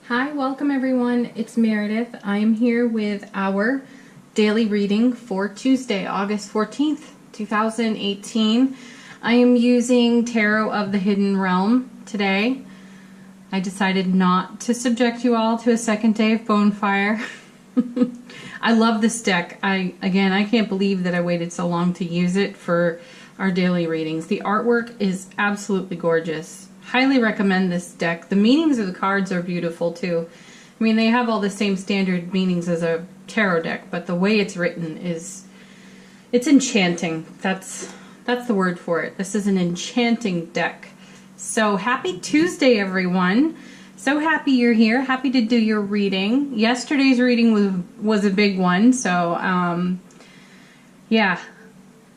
Hi, welcome everyone. It's Meredith. I am here with our daily reading for Tuesday, August 14th, 2018. I am using Tarot of the Hidden Realm today. I decided not to subject you all to a second day of bonfire. I love this deck. I can't believe that I waited so long to use it for our daily readings. The artwork is absolutely gorgeous. Highly recommend this deck. The meanings of the cards are beautiful too. I mean, they have all the same standard meanings as a tarot deck, but the way it's written it's enchanting. That's the word for it. This is an enchanting deck. So happy Tuesday, everyone. So happy you're here. Happy to do your reading. Yesterday's reading was a big one, so yeah.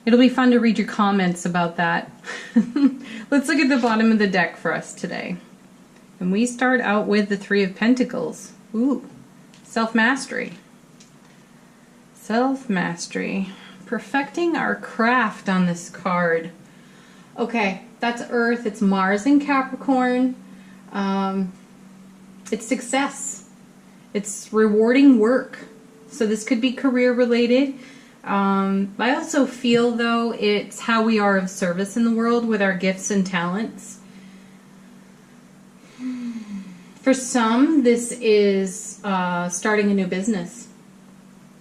It'll be fun to read your comments about that. Let's look at the bottom of the deck for us today. And we start out with the Three of Pentacles. Ooh, self-mastery. Self-mastery. Perfecting our craft on this card. Okay, that's Earth. It's Mars in Capricorn. It's success. It's rewarding work. So this could be career related. I also feel, though, it's how we are of service in the world with our gifts and talents. For some, this is starting a new business.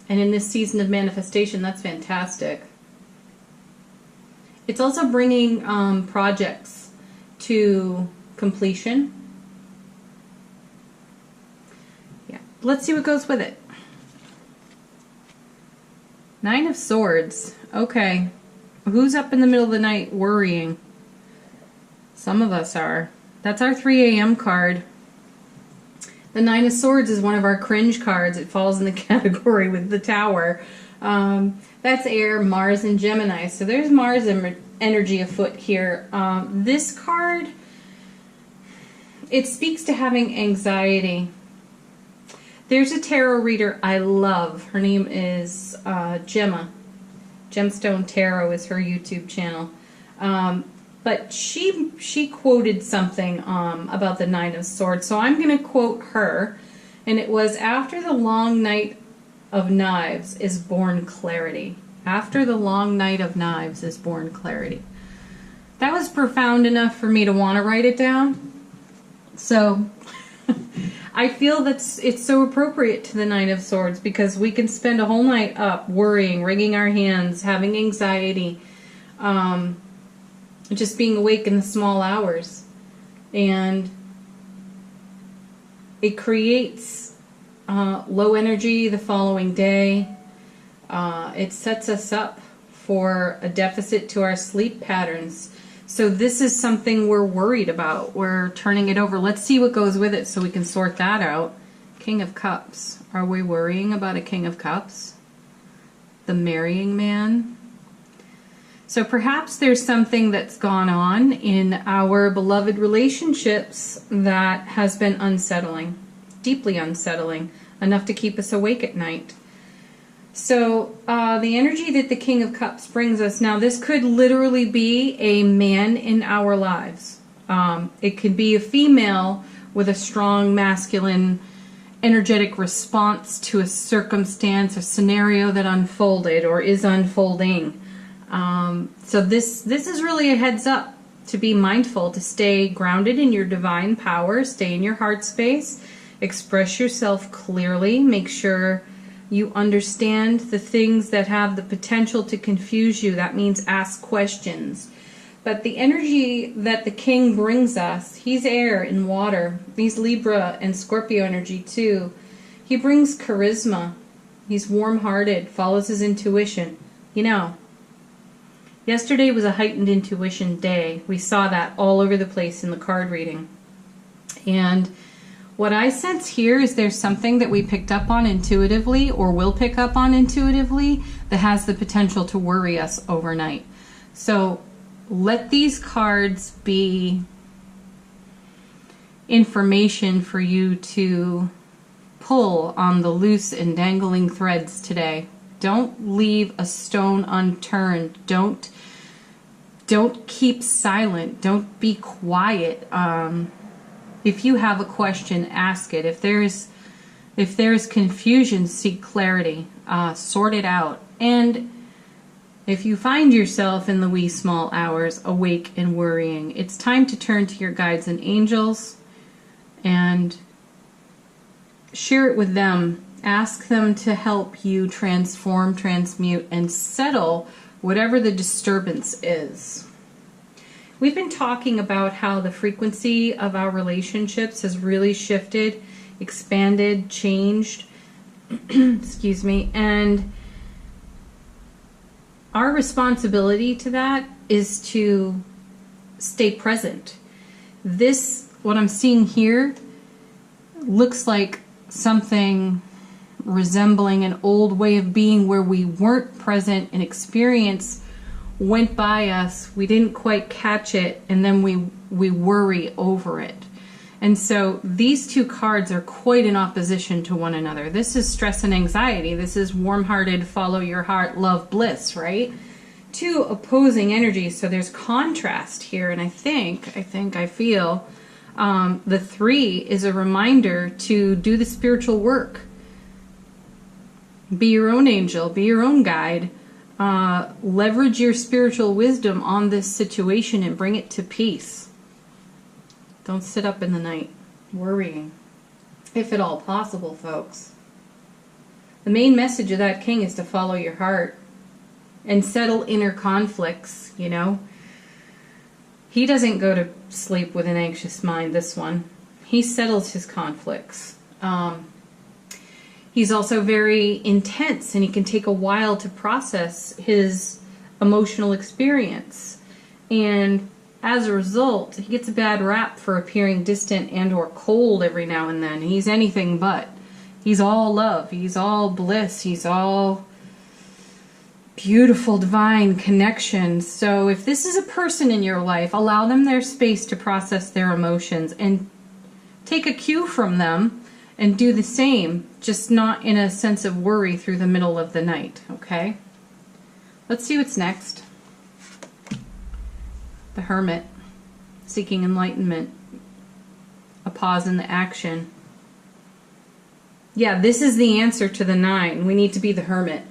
And in this season of manifestation, that's fantastic. It's also bringing projects to completion. Yeah, let's see what goes with it. Nine of Swords. Okay. Who's up in the middle of the night worrying? Some of us are. That's our 3 a.m. card. The Nine of Swords is one of our cringe cards. It falls in the category with the Tower. That's air, Mars, and Gemini. So there's Mars energy afoot here. This card, it speaks to having anxiety. There's a tarot reader I love. Her name is Gemma. Gemstone Tarot is her YouTube channel. But she quoted something about the Nine of Swords. So I'm going to quote her. And it was, after the long night of knives is born clarity. After the long night of knives is born clarity. That was profound enough for me to want to write it down. So I feel that it's so appropriate to the Nine of Swords, because we can spend a whole night up worrying, wringing our hands, having anxiety, just being awake in the small hours. And it creates low energy the following day. It sets us up for a deficit to our sleep patterns. So this is something we're worried about. We're turning it over. Let's see what goes with it so we can sort that out. King of Cups. Are we worrying about a King of Cups? The marrying man. So perhaps there's something that's gone on in our beloved relationships that has been unsettling. Deeply unsettling. Enough to keep us awake at night. So the energy that the King of Cups brings us, now this could literally be a man in our lives. It could be a female with a strong masculine energetic response to a circumstance, a scenario that unfolded or is unfolding. So this is really a heads up to be mindful, to stay grounded in your divine power, stay in your heart space, express yourself clearly, make sure you understand the things that have the potential to confuse you. That means ask questions. But the energy that the king brings us, he's air and water. He's Libra and Scorpio energy too. He brings charisma. He's warm-hearted, follows his intuition. You know, yesterday was a heightened intuition day. We saw that all over the place in the card reading. And what I sense here is there's something that we picked up on intuitively or will pick up on intuitively that has the potential to worry us overnight. So let these cards be information for you to pull on the loose and dangling threads today. Don't leave a stone unturned. Don't keep silent. Don't be quiet. If you have a question, ask it. If there's confusion, seek clarity. Sort it out. And if you find yourself in the wee small hours awake and worrying, it's time to turn to your guides and angels and share it with them. Ask them to help you transform, transmute, and settle whatever the disturbance is. We've been talking about how the frequency of our relationships has really shifted, expanded, changed, excuse me, and our responsibility to that is to stay present. This, what I'm seeing here, looks like something resembling an old way of being where we weren't present and experience went by us, we didn't quite catch it, and then we worry over it. And so these two cards are quite in opposition to one another. This is stress and anxiety. This is warm-hearted, follow your heart, love, bliss, right? Two opposing energies. So there's contrast here. And I feel the 3 is a reminder to do the spiritual work. Be your own angel, be your own guide. Leverage your spiritual wisdom on this situation and bring it to peace. Don't sit up in the night worrying, if at all possible, folks. The main message of that king is to follow your heart and settle inner conflicts, you know. He doesn't go to sleep with an anxious mind, this one. He settles his conflicts. He's also very intense, and he can take a while to process his emotional experience. And as a result, he gets a bad rap for appearing distant and or cold every now and then. He's anything but. He's all love. He's all bliss. He's all beautiful, divine connection. So if this is a person in your life, allow them their space to process their emotions and take a cue from them and do the same, just not in a sense of worry through the middle of the night, okay? Let's see what's next. The Hermit, seeking enlightenment, a pause in the action. Yeah, this is the answer to the 9. We need to be the Hermit.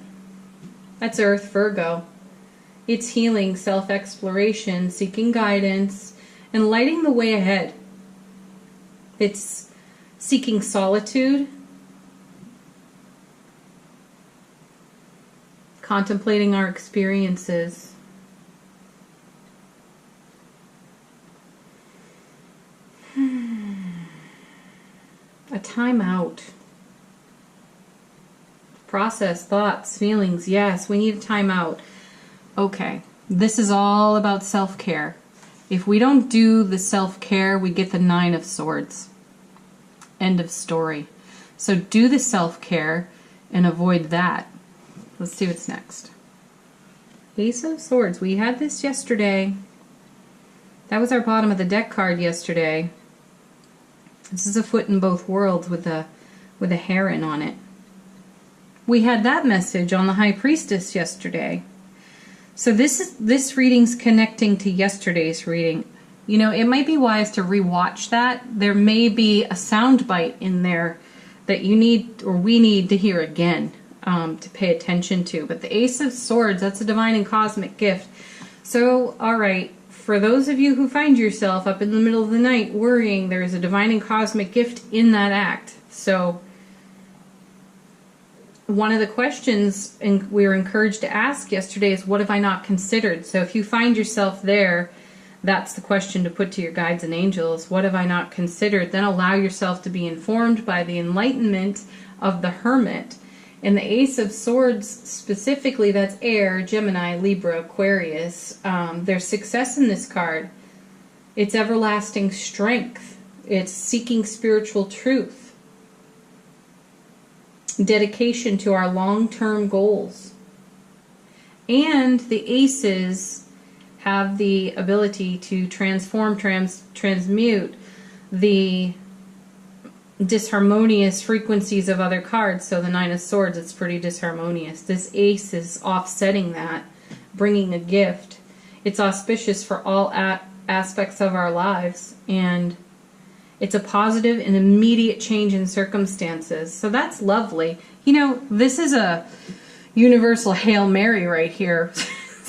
That's Earth, Virgo. It's healing, self-exploration, seeking guidance, and lighting the way ahead. It's seeking solitude, contemplating our experiences, a time out. Process thoughts, feelings. Yes, we need a time out. Okay, this is all about self-care. If we don't do the self-care, we get the 9 of Swords. End of story. So do the self-care and avoid that. Let's see what's next. Ace of Swords. We had this yesterday. That was our bottom of the deck card yesterday. This is a foot in both worlds with a heron on it. We had that message on the High Priestess yesterday. So this reading's connecting to yesterday's reading. You know, it might be wise to rewatch that. There may be a sound bite in there that you need, or we need to hear again to pay attention to. But the Ace of Swords, that's a divine and cosmic gift. So, all right, for those of you who find yourself up in the middle of the night worrying, there is a divine and cosmic gift in that act. So one of the questions we were encouraged to ask yesterday is, what have I not considered? So if you find yourself there, that's the question to put to your guides and angels. What have I not considered? Then allow yourself to be informed by the enlightenment of the Hermit. And the Ace of Swords specifically, that's air, Gemini, Libra, Aquarius. There's success in this card. It's everlasting strength. It's seeking spiritual truth. Dedication to our long-term goals. And the Aces have the ability to transform, transmute the disharmonious frequencies of other cards. So the 9 of Swords, it's pretty disharmonious. This Ace is offsetting that, bringing a gift. It's auspicious for all aspects of our lives, and It's a positive and immediate change in circumstances. So that's lovely. You know, this is a universal Hail Mary right here.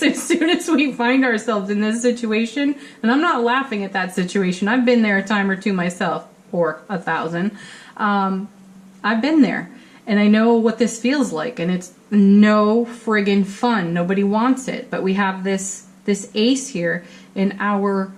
As soon as we find ourselves in this situation, and I'm not laughing at that situation. I've been there a time or two myself, or 1,000. I've been there, and I know what this feels like, and it's no friggin' fun. Nobody wants it, but we have this ace here in our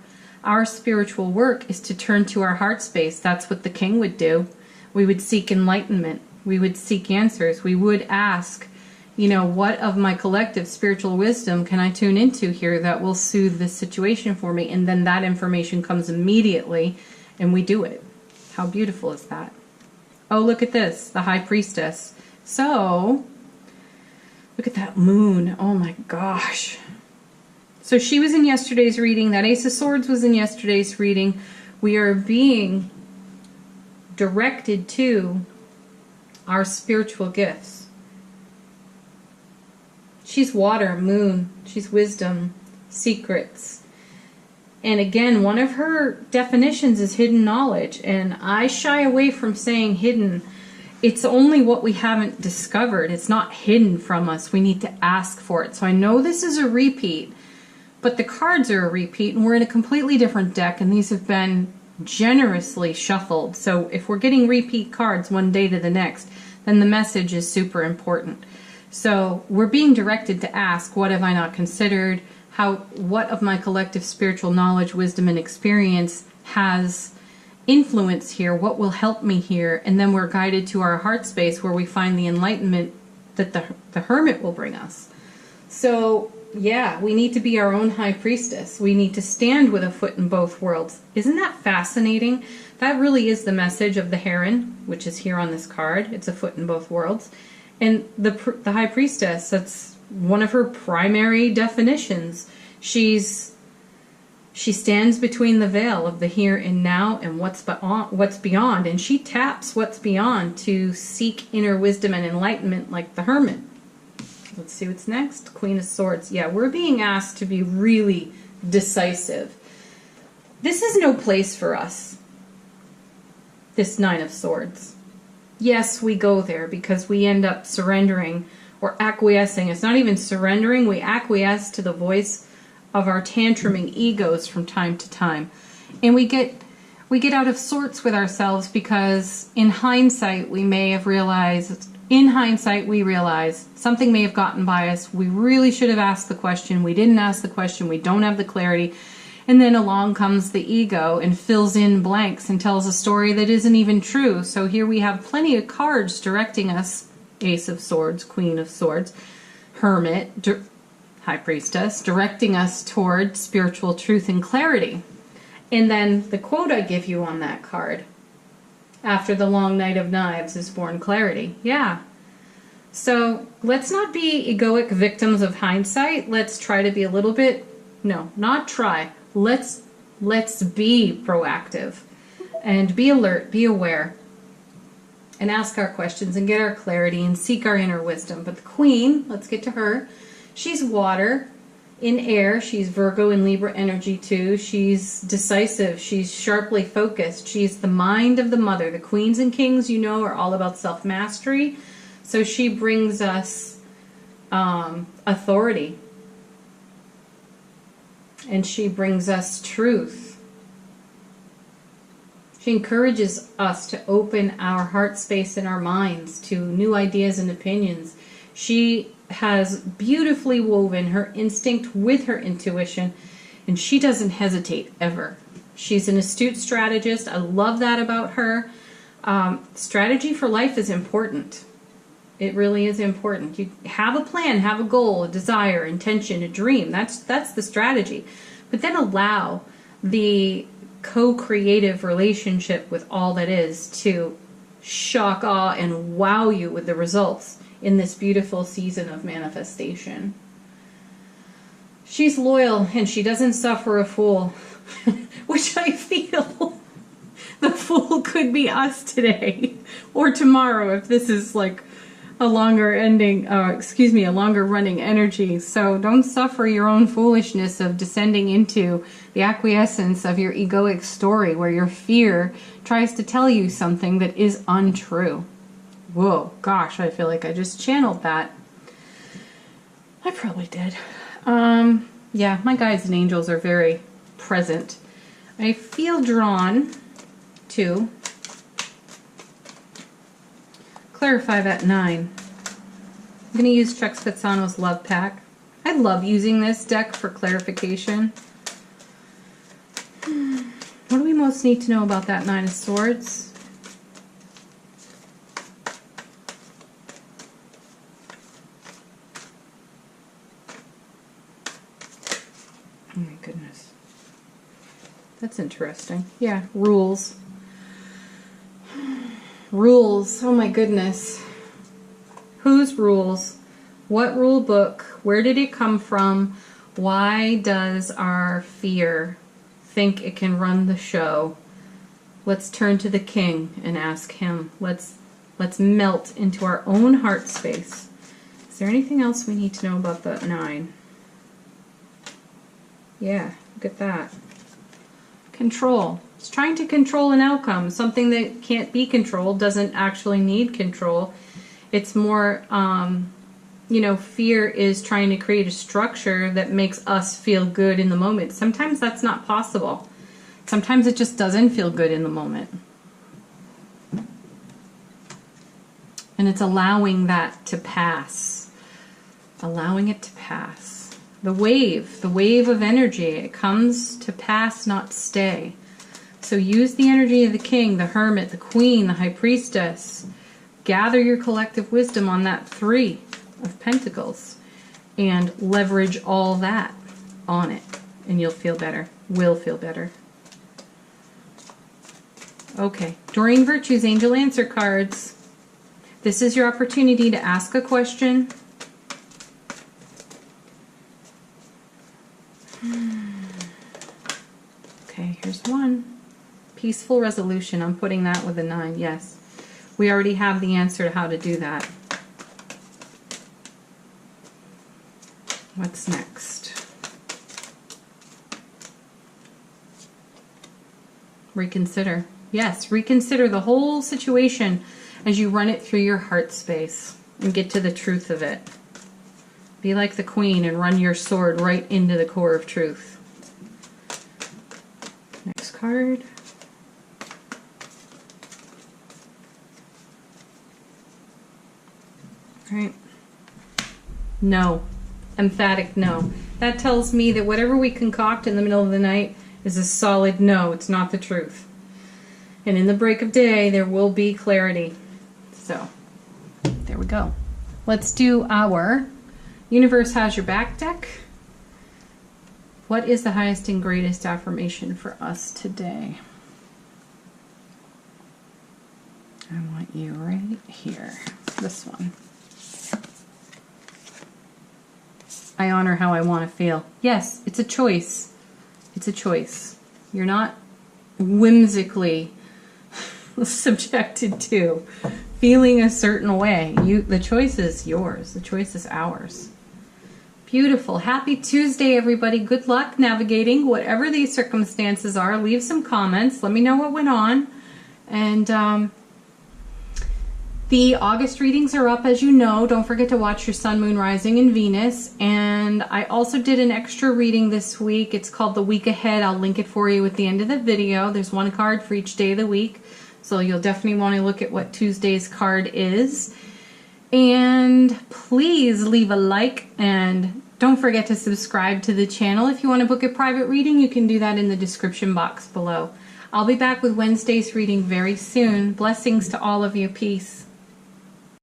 spiritual work is to turn to our heart space. That's what the king would do. We would seek enlightenment. We would seek answers. We would ask, you know, what of my collective spiritual wisdom can I tune into here that will soothe this situation for me? And then that information comes immediately, and we do it. How beautiful is that? Oh, look at this, the High Priestess. So, look at that moon. Oh my gosh. So she was in yesterday's reading. That Ace of Swords was in yesterday's reading. We are being directed to our spiritual gifts. She's water, moon. She's wisdom, secrets. And again, one of her definitions is hidden knowledge. And I shy away from saying hidden. It's only what we haven't discovered. It's not hidden from us. We need to ask for it. So I know this is a repeat, but the cards are a repeat, and we're in a completely different deck, and these have been generously shuffled. So if we're getting repeat cards one day to the next, then the message is super important. So we're being directed to ask, what have I not considered? What of my collective spiritual knowledge, wisdom, and experience has influence here? What will help me here? And then we're guided to our heart space where we find the enlightenment that the hermit will bring us. So yeah, we need to be our own high priestess. We need to stand with a foot in both worlds. Isn't that fascinating? That really is the message of the heron, which is here on this card. It's a foot in both worlds. And the high priestess, that's one of her primary definitions. She stands between the veil of the here and now and what's beyond, and she taps what's beyond to seek inner wisdom and enlightenment like the hermit. Let's see what's next. Queen of Swords. Yeah, we're being asked to be really decisive. This is no place for us, this Nine of Swords. Yes, we go there because we end up surrendering or acquiescing. It's not even surrendering. We acquiesce to the voice of our tantruming egos from time to time. And we get out of sorts with ourselves because in hindsight, we realize something may have gotten by us. We really should have asked the question. We didn't ask the question. We don't have the clarity. And then along comes the ego and fills in blanks and tells a story that isn't even true. So here we have plenty of cards directing us. Ace of Swords, Queen of Swords, Hermit, High Priestess, directing us toward spiritual truth and clarity. And then the quote I give you on that card, after the long night of knives is born clarity. Yeah. So let's not be egoic victims of hindsight. Let's try to be a little bit, no, not try. Let's be proactive and be alert, be aware, and ask our questions and get our clarity and seek our inner wisdom. But the Queen, let's get to her. She's water in air. She's Virgo and Libra energy too. She's decisive. She's sharply focused. She's the mind of the mother. The queens and kings, you know, are all about self-mastery. So she brings us authority. And she brings us truth. She encourages us to open our heart space and our minds to new ideas and opinions. She has beautifully woven her instinct with her intuition, and she doesn't hesitate ever. She's an astute strategist. I love that about her. Strategy for life is important. It really is important. You have a plan, have a goal, a desire, intention, a dream. That's the strategy. But then allow the co-creative relationship with all that is to shock, awe, and wow you with the results in this beautiful season of manifestation. She's loyal and she doesn't suffer a fool, which I feel the fool could be us today or tomorrow if this is like a longer running energy. So don't suffer your own foolishness of descending into the acquiescence of your egoic story where your fear tries to tell you something that is untrue. Whoa, gosh, I feel like I just channeled that. I probably did. Yeah, my guides and angels are very present. I feel drawn to clarify that 9. I'm going to use Chuck Spezzano's Love Pack. I love using this deck for clarification. What do we most need to know about that 9 of Swords? Oh my goodness. That's interesting. Yeah, rules. Rules. Oh my goodness. Whose rules? What rule book? Where did it come from? Why does our fear think it can run the show? Let's turn to the king and ask him. Let's melt into our own heart space. Is there anything else we need to know about the 9? Yeah, look at that. Control. It's trying to control an outcome. Something that can't be controlled doesn't actually need control. It's more, fear is trying to create a structure that makes us feel good in the moment. Sometimes that's not possible. Sometimes it just doesn't feel good in the moment. And it's allowing that to pass. Allowing it to pass. The wave of energy, it comes to pass, not stay. So use the energy of the king, the hermit, the queen, the high priestess. Gather your collective wisdom on that 3 of Pentacles and leverage all that on it. And you'll feel better. Will feel better. Okay, Doreen Virtue's Angel Answer cards. This is your opportunity to ask a question. Okay, here's one. Peaceful resolution. I'm putting that with a 9. Yes. We already have the answer to how to do that. What's next? Reconsider. Yes, reconsider the whole situation as you run it through your heart space and get to the truth of it. Be like the queen and run your sword right into the core of truth. Next card. All right. No. Emphatic no. That tells me that whatever we concoct in the middle of the night is a solid no. It's not the truth. And in the break of day, there will be clarity. So, there we go. Let's do our Universe Has Your Back deck. What is the highest and greatest affirmation for us today? I want you right here. This one. I honor how I want to feel. Yes, it's a choice. It's a choice. You're not whimsically subjected to feeling a certain way. The choice is yours. The choice is ours. Beautiful. Happy Tuesday, everybody. Good luck navigating whatever these circumstances are. Leave some comments. Let me know what went on. And the August readings are up, as you know. Don't forget to watch your Sun, Moon, Rising, and Venus. And I also did an extra reading this week. It's called The Week Ahead. I'll link it for you at the end of the video. There's one card for each day of the week. So you'll definitely want to look at what Tuesday's card is. And please leave a like and don't forget to subscribe to the channel. If you want to book a private reading, you can do that in the description box below. I'll be back with Wednesday's reading very soon. Blessings to all of you. Peace.